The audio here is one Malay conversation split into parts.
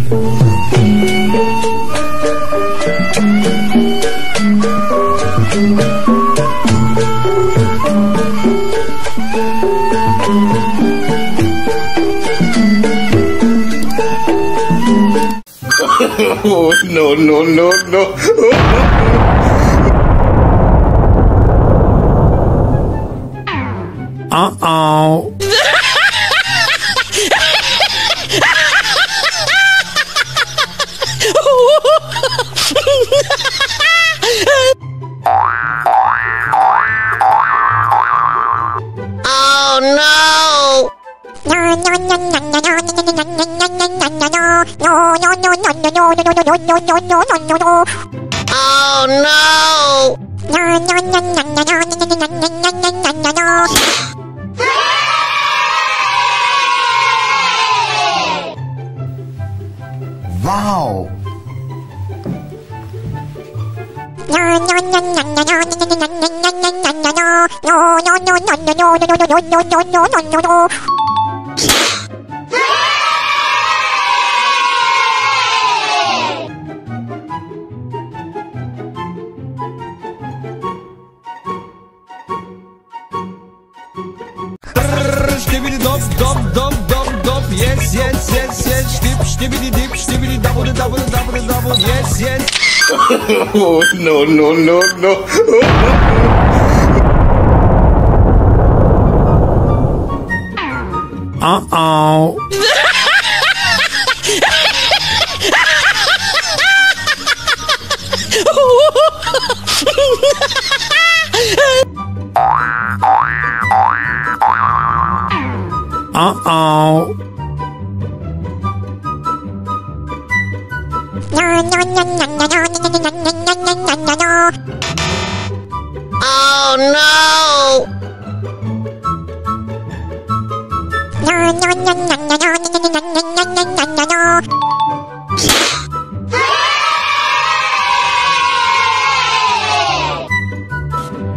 Oh, no, no, no, no. Uh-oh. Oh no! Oh no! Wow. Stibidi dop dop dop dop dop, yes yes yes yes, stibidi dip stibidi double double double double, yes yes. Oh, no, no, no, no. Uh-oh. Uh-oh. Oh no!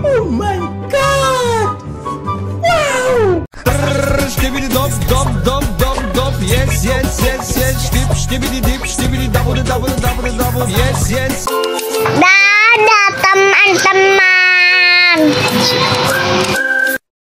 Oh my god! Wow! Stibidi dop dop dop dop dop, yes yes yes yes, stibidi dip stibidi double double double double, yes yes. Dadah teman-teman.